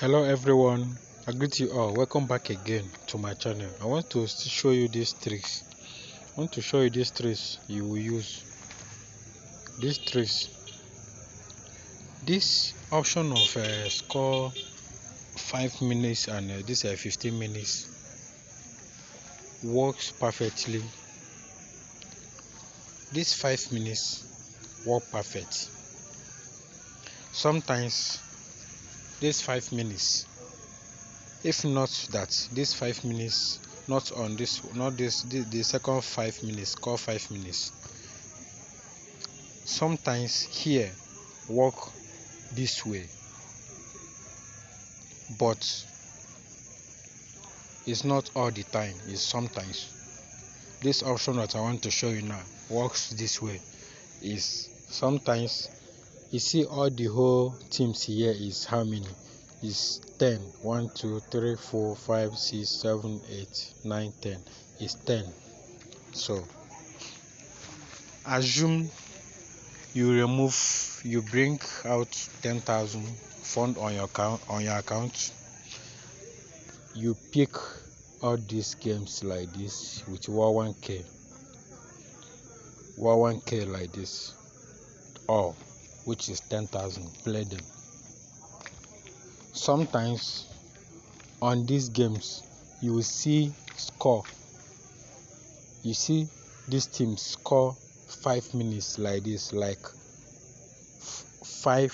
Hello everyone, I greet you all. Welcome back again to my channel. I want to show you these tricks. You will use these tricks. This option of score 5 minutes and this 15 minutes works perfectly. This 5 minutes work perfect. Sometimes this 5 minutes, if not that, this 5 minutes not on this, not this, the second 5 minutes, score 5 minutes. Sometimes here work this way, but it's not all the time, it's sometimes. This option that I want to show you now works this way. Is sometimes you see all the whole teams here is how many? Is 10. 1 2 3 4 5 6 7 8 9 10. Is 10. So assume you bring out 10,000 fund on your account. You pick all these games like this with 1k like this, all which is 10,000. Play them. Sometimes on these games you will see score. You see this team score 5 minutes like this, like 5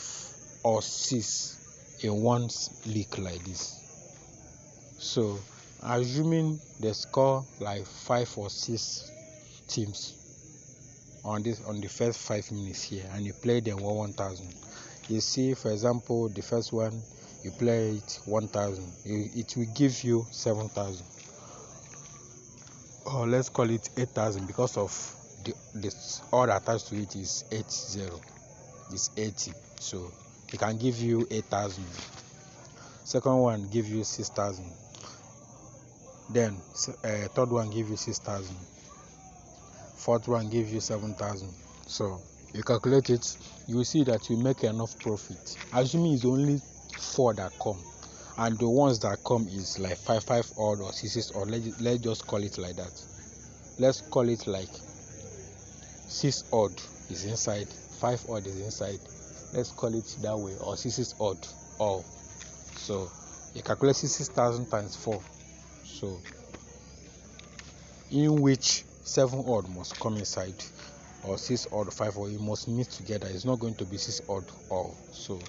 or 6 in one league like this. So assuming they score like 5 or 6 teams on the first 5 minutes here, and you play them 1,000. You see, for example, the first one you play it 1,000, it will give you 7,000, or let's call it 8,000, because of the odd attached to it is 80. It's 80, so it can give you 8,000. Second one give you 6,000. Then third one give you 6,000. Fourth one give you 7,000. So you calculate it, you will see that you make enough profit. Assuming it's only 4 that come, and the ones that come is like 5 odd or 6 odd. Let's just call it like that. Let's call it like 6 odd is inside, 5 odd is inside. Let's call it that way, or 6 odd all. So you calculate 6,000 times 4. So in which 7 odd must come inside, or 6 odd, 5 odd, you must meet together. It's not going to be 6 odd all. So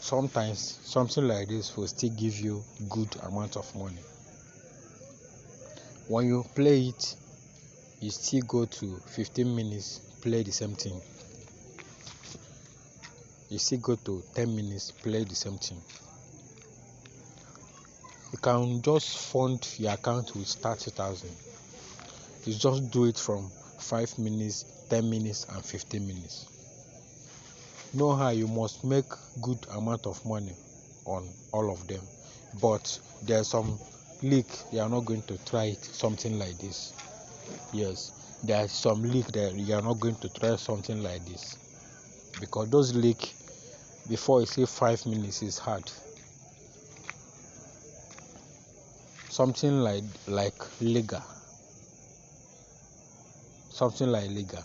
sometimes something like this will still give you good amount of money. When you play it, you still go to 15 minutes, play the same thing. You still go to 10 minutes, play the same thing. You can just fund your account with 30,000. You just do it from 5 minutes, 10 minutes, and 15 minutes. Know how you must make good amount of money on all of them, but there's some league you are not going to try it, something like this. Yes, there's some league that you are not going to try something like this, because those league, before you say 5 minutes, is hard. Something like Liga. Something like Liga.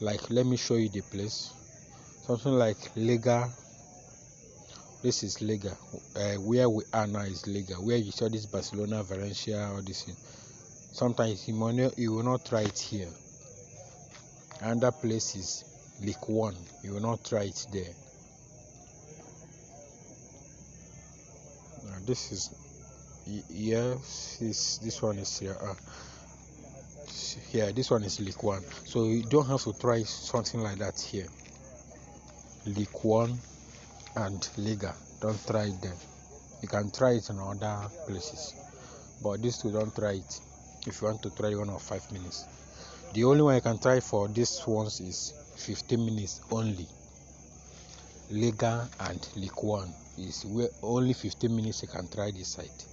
Like, let me show you the place. Something like Liga. This is Liga. Where we are now is Liga. Where you saw this Barcelona, Valencia, all this thing. Sometimes you will not try it here. Another place is League 1. You will not try it there. Now this is this one is here. Here, this one is League 1. So you don't have to try something like that here. League 1 and Liga, don't try it there. You can try it in other places, but these two, don't try it if you want to try one of 5 minutes. The only one you can try for these ones is 15 minutes only. Liga and League 1 is where only 15 minutes you can try this site.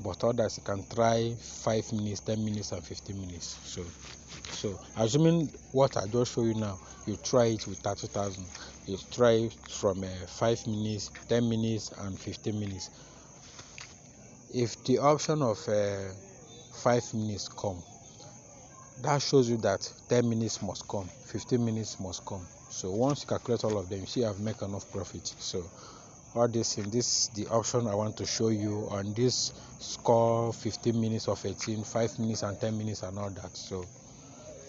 but others you can try 5 minutes, 10 minutes, and 15 minutes. So assuming what I just show you now, you try it with 30,000. You try it from 5 minutes, 10 minutes, and 15 minutes. If the option of 5 minutes come, that shows you that 10 minutes must come, 15 minutes must come. So once you calculate all of them, you see I've made enough profit. So all this in this the option I want to show you on this score 15 minutes of 18, 5 minutes and 10 minutes and all that. So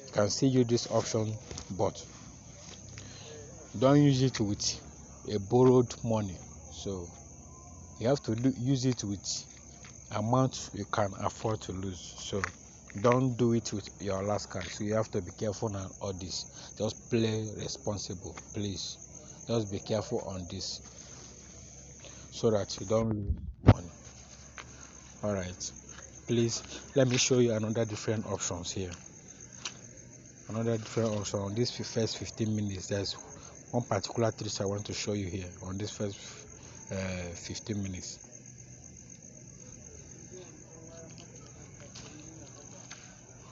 you can still use this option, but don't use it with a borrowed money. So you have to use it with amount you can afford to lose. So don't do it with your last card. So you have to be careful on all this. Just play responsible, please. Just be careful on this so that you don't lose money. All right, please let me show you another different options here. Another different option on this first 15 minutes. There's one particular trick I want to show you here on this first 15 minutes.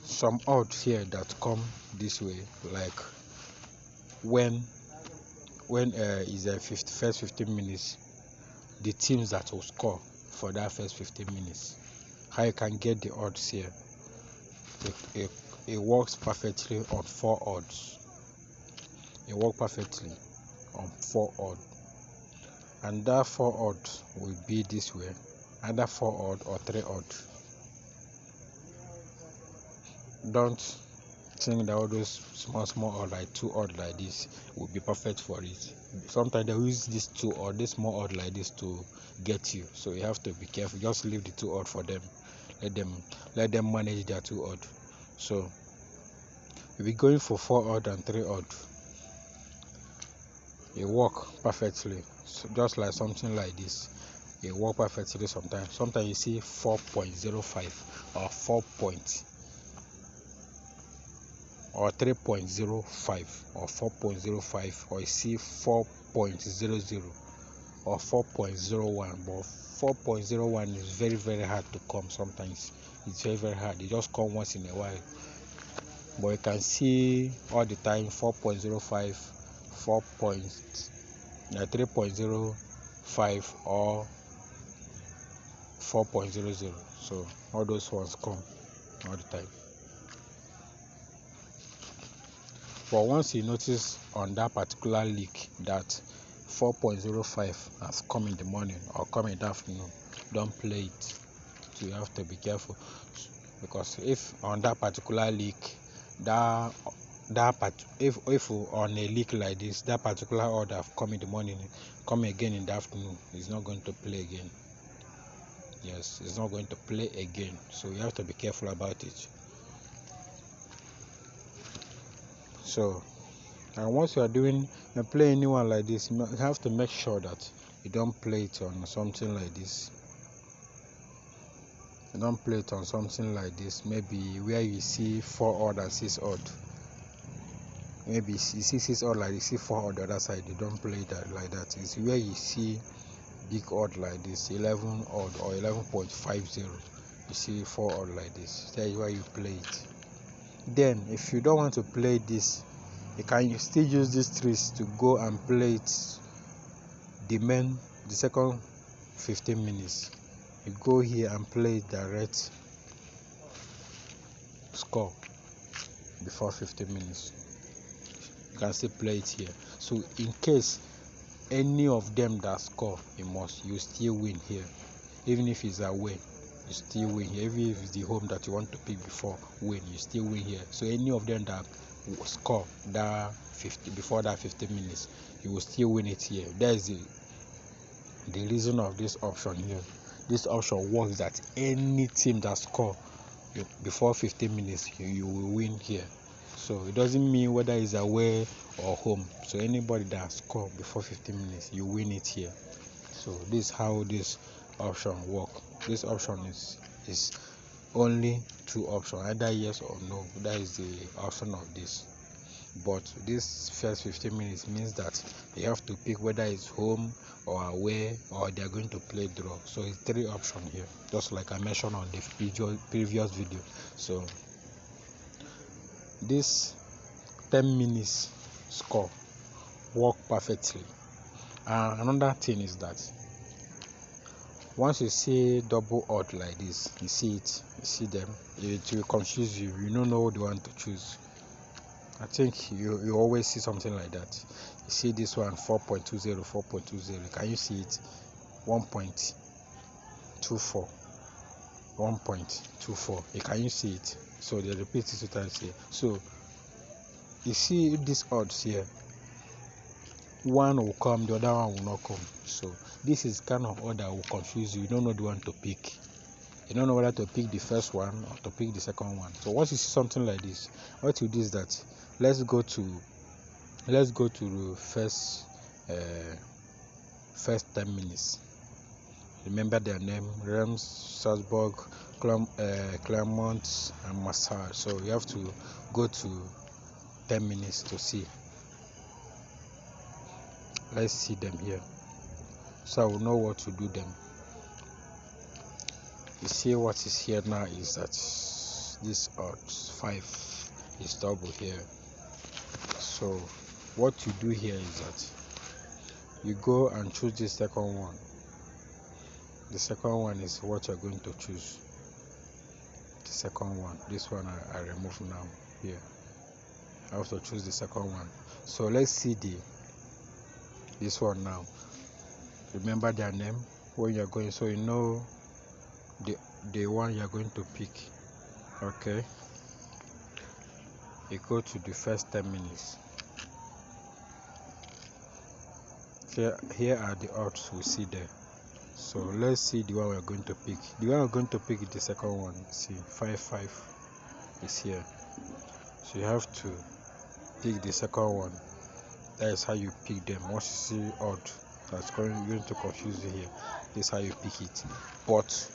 Some odds here that come this way, like when is the first 15 minutes, the teams that will score for that first 15 minutes. How you can get the odds here? It works perfectly on 4 odds. It works perfectly on 4 odds, and that 4 odds will be this way, either 4 odds or 3 odds. Don't think that all those small odds like 2 odds like this will be perfect for it. Sometimes they use this 2 or this small odd like this to get you, so you have to be careful. Just leave the 2 odd for them. Let them manage their 2 odd. So we'll be going for 4 odd and 3 odd. It work perfectly, so just like something like this. It work perfectly. Sometimes you see 4.05 or 3.05 or 4.05, or you see 4.00 or 4.01. But 4.01 is very, very hard to come. Sometimes it's very, very hard. It just come once in a while. But you can see all the time 4.05, 3.05 or 4.00. So all those ones come all the time. But once you notice on that particular leak that 4.05 has come in the morning or come in the afternoon, don't play it. So you have to be careful, because if on that particular leak, if on a leak like this, that particular order have come in the morning, come again in the afternoon, it's not going to play again. Yes, it's not going to play again. So you have to be careful about it. So, and once you are play anyone like this, you have to make sure that you don't play it on something like this. You don't play it on something like this. Maybe where you see 4 odd and 6 odd. Maybe you see 6 odd like this, you see 4 odd the other side. You don't play it like that. It's where you see big odd like this, 11 odd or 11.50. You see 4 odd like this. That's why you play it. Then, if you don't want to play this, you can still use these tricks to go and play it the second 15 minutes. You go here and play direct score before 15 minutes. You can still play it here. So in case any of them that score, you still win here. Even if it's away, you still win here. Even if it's the home that you want to pick before win, you still win here. So any of them that score before that 15 minutes, you will still win it here. That is the reason of this option here. This option works that any team that score before 15 minutes, you will win here. So it doesn't mean whether it's away or home. So anybody that score before 15 minutes, you win it here. So this is how this option work. This option is only 2 options, either yes or no. That is the option of this. but this first 15 minutes means that you have to pick whether it's home or away or they are going to play draw. So it's 3 options here, just like I mentioned on the previous video. So this 10 minutes score work perfectly. Another thing is that once you see double odd like this, you see them, it will confuse you. You don't know the one to choose. I think you always see something like that. You see this one 4.20, 4.20. Can you see it? 1.24, 1.24. Can you see it? So they repeat it 2 times here. So you see these odds here. One will come, the other one will not come. So this is kind of odd that will confuse you. You don't know the one to pick. You don't know whether to pick the first one or to pick the second one. So once you see something like this, what you do is that let's go to the first 10 minutes. Remember their name: Reims, Salzburg, Clermont, and Marseille. So you have to go to 10 minutes to see. Let's see them here, so I will know what to do them. You see what is here now is that this odds 5 is double here. So what you do here is that you go and choose the second one. The second one is what you're going to choose. The second one, this one I remove now here. I also choose the second one. So let's see this one now. Remember their name when you're going, so you know the one you're going to pick. Okay, you go to the first 10 minutes. Here are the odds we see there. So let's see the one we're going to pick. The one we're going to pick is the second one. See, 5 is here. So you have to pick the second one. That is how you pick them. Once you see odd that's going to confuse you here, this is how you pick it. But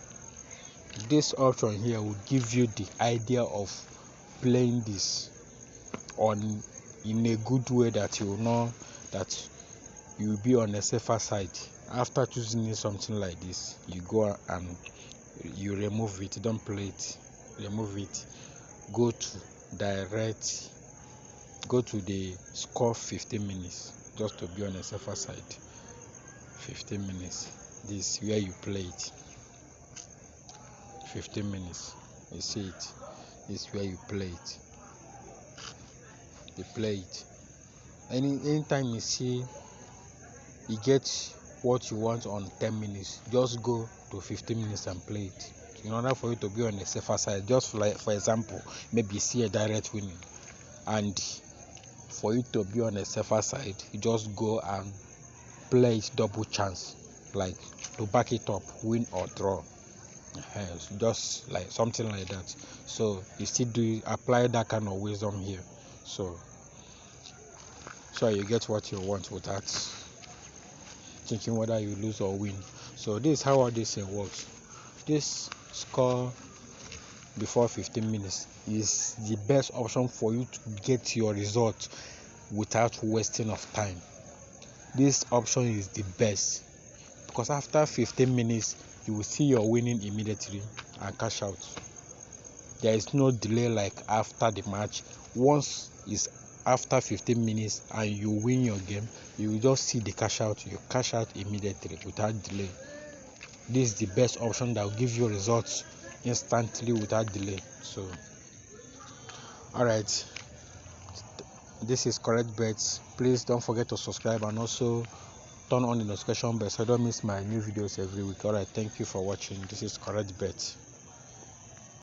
this option here will give you the idea of playing this in a good way, that you will know that you will be on the safer side. After choosing something like this, you go and you remove it. Don't play it. Remove it. Go to the score 15 minutes, just to be on the safer side. 15 minutes. This is where you play it. 15 minutes. You see it. This is where you play it. You play it. Anytime you see you get what you want on 10 minutes, just go to 15 minutes and play it, in order for you to be on the safer side. Just like, for example, maybe you see a direct winning, and for you to be on the safer side, you just go and play it double chance, like to back it up, win or draw. Just like something like that. So you still apply that kind of wisdom here, so you get what you want without thinking whether you lose or win. So this is how all this thing works. This score before 15 minutes is the best option for you to get your result without wasting of time. This option is the best, because after 15 minutes you will see your winning immediately and cash out. There is no delay like after the match. Once it's after 15 minutes and you win your game, you will just see the cash out. You cash out immediately without delay. This is the best option that will give you results instantly without delay. So alright, this is Correct Bet. Please don't forget to subscribe and also turn on the notification bell so don't miss my new videos every week. Alright, thank you for watching. This is Correct Bet.